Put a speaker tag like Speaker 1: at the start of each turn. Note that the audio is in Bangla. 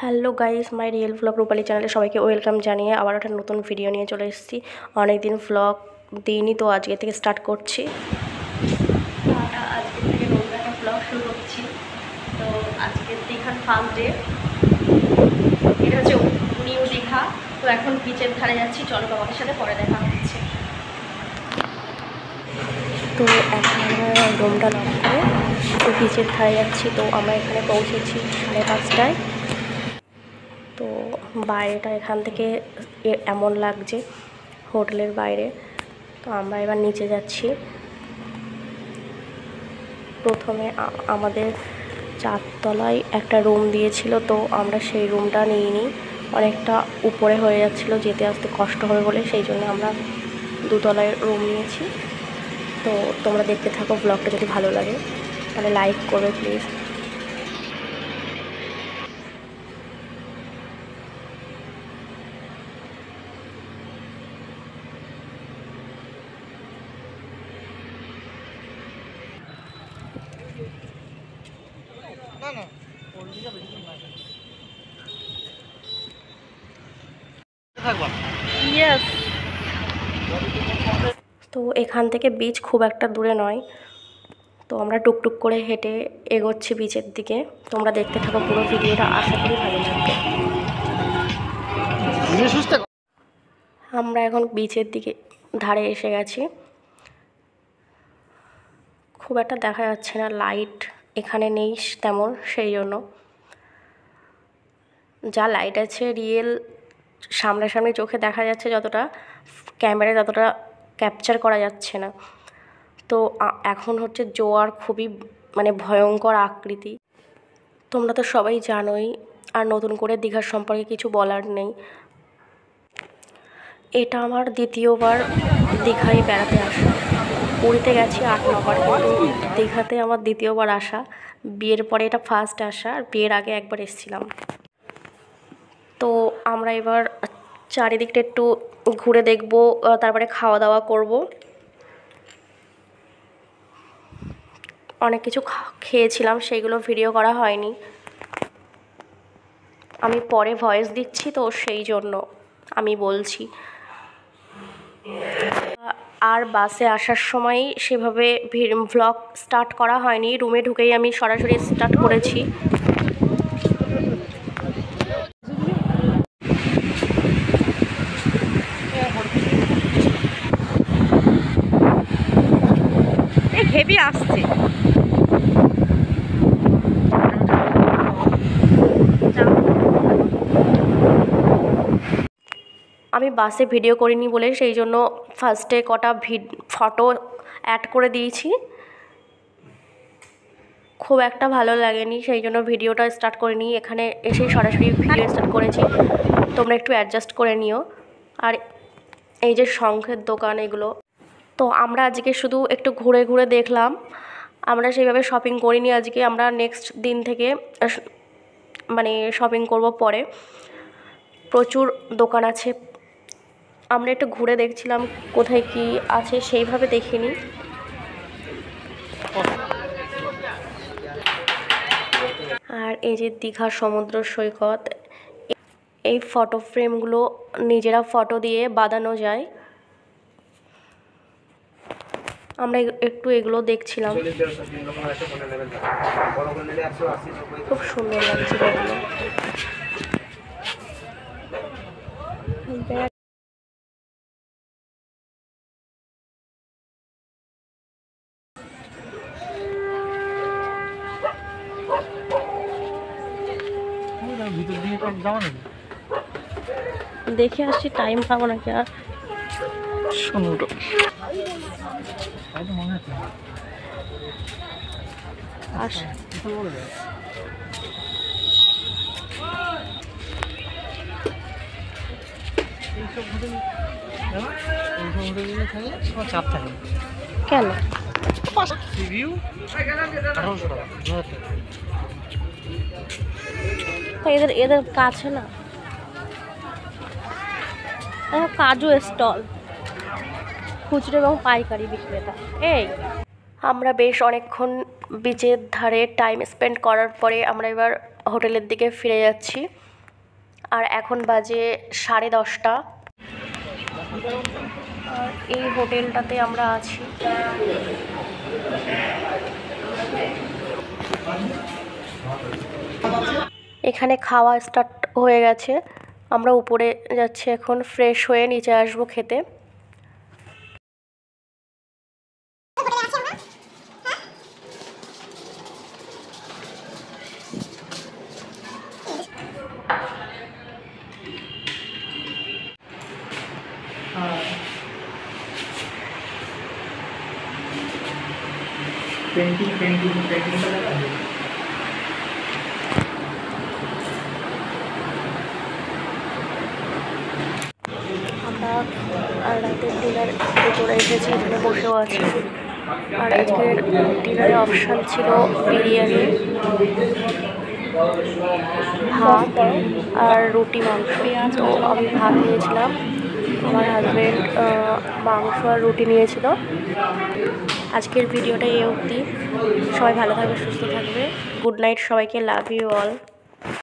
Speaker 1: Hello guys, my real vlog Rupali চ্যানেলে সবাইকে ওয়েলকাম জানিয়ে আবার একটা নতুন ভিডিও নিয়ে চলে এসেছি। অনেকদিন ভ্লগ দিইনি, তো আজকে থেকে স্টার্ট করছি। আজকে থেকে নতুন একটা ভ্লগ শুরু করছি। তো আজকে দীঘার ফার্স্ট ডে, এটা হচ্ছে নিউ দীঘা। তো এখন বিচের ধারে যাচ্ছি, চলো তোমাদের সাথে পরে দেখা হচ্ছে। তো এখন আমরা রুমটা লক করে তো বিচের ধারে যাচ্ছি। তো আমরা এখানে পৌঁছেছি 5:30টায়। তো বাইরেটা এখান থেকে এমন লাগছে হোটেলের বাইরে। তো আমরা এবার নিচে যাচ্ছি। প্রথমে আমাদের 4 তলায় একটা রুম দিয়েছিল, তো আমরা সেই রুমটা নিইনি, অনেকটা উপরে হয়ে যাচ্ছিলো, যেতে আসতে কষ্ট হবে বলে সেই জন্য আমরা 2 তলায় রুম নিয়েছি। তো তোমরা দেখতে থাকো, ব্লগটা যদি ভালো লাগে তাহলে লাইক করবে প্লিজ। তো এখান থেকে বিচ খুব একটা দূরে নয়, তো আমরা টুকটুক করে হেঁটে এগোচ্ছি বিচের দিকে। তোমরা দেখতে থাকো পুরো ভিডিওটা, আশা করি ভালো লাগবে। আমরা এখন বিচের দিকে ধারে এসে গেছি। খুব একটা দেখা যাচ্ছে না, লাইট এখানে নেই তেমন, সেই জন্য যা লাইট আছে রিয়েল সামনাসামনি চোখে দেখা যাচ্ছে, যতটা ক্যামেরায় ততটা ক্যাপচার করা যাচ্ছে না। তো এখন হচ্ছে জোয়ার খুবই ভয়ঙ্কর আকৃতি, তোমরা তো সবাই জানোই, আর নতুন করে দীঘার সম্পর্কে কিছু বলার নেই। এটা আমার দ্বিতীয়বার দীঘায় বেড়াতে আসা। পুরীতে গেছি 8-9 বার, কিন্তু দীঘাতে আমার দ্বিতীয়বার আসা। বিয়ের পরে এটা ফার্স্ট আসা, আর বিয়ের আগে একবার এসেছিলাম। তো আমরা এবার চারিদিকটা একটু ঘুরে দেখব, তারপরে খাওয়া দাওয়া করব। অনেক কিছু খেয়েছিলাম, সেইগুলো ভিডিও করা হয়নি, আমি পরে ভয়েস দিচ্ছি, তো সেই জন্য আমি বলছি। আর বাসে আসার সময় সেভাবে ভ্লগ স্টার্ট করা হয়নি, রুমে ঢুকেই আমি সরাসরি স্টার্ট করেছি। হেভি আসছে, আমি বাসে ভিডিও করিনি বলে সেই জন্য ফার্স্টে কটা ফটো অ্যাড করে দিয়েছি। খুব একটা ভালো লাগেনি, সেই জন্য ভিডিওটা স্টার্ট করিনি, এখানে এসেই সরাসরি ভিডিও স্টার্ট করেছি। তোমরা একটু অ্যাডজাস্ট করে নিও। আর এই যে শঙ্খের দোকান এগুলো, তো আমরা আজকে শুধু একটু ঘুরে ঘুরে দেখলাম, আমরা সেইভাবে শপিং করিনি আজকে। আমরা নেক্সট দিন থেকে শপিং করব পরে। প্রচুর দোকান আছে, আমরা একটু ঘুরে দেখছিলাম কোথায় কি আছে, সেইভাবে দেখিনি। আর এই যে দীঘার সমুদ্র সৈকত, এই ফটো ফ্রেমগুলো নিজেরা ফটো দিয়ে বাঁধানো যায়। আমরা একটু এগুলো দেখছিলাম, খুব সুন্দর লাগছিল এগুলো। দেখে আসছি, টাইম পাবো নাকি আর।
Speaker 2: চাপ থাকে
Speaker 1: কেন? এদের কাছে না কাজু স্টল, খুচরো এবং পাইকারি বিক্রেতা। এই আমরা বেশ অনেকক্ষণ বিচের ধারে টাইম স্পেন্ড করার পরে আমরা এবার হোটেলের দিকে ফিরে যাচ্ছি। আর এখন বাজে 10:30। আর এই হোটেলটাতে আমরা আছি। এখানে খাওয়া স্টার্ট হয়ে গেছে, আমরা উপরে যাচ্ছি এখন, ফ্রেশ হয়ে নিচে আসবো খেতে। আমরা রাতের ডিনার করে এসেছি, এখানে বসেও আছি। আর আজকের ডিনারে অপশান ছিল বিরিয়ানি, ভাত আর রুটি মাংস। তো আমি ভাত নিয়েছিলাম, আমার হাজব্যান্ড মাংস আর রুটি নিয়েছিল। আজকের ভিডিওটা এই অবধি। সবাই ভালো থাকবে, সুস্থ থাকবে। গুড নাইট সবাইকে, লাভ ইউ অল।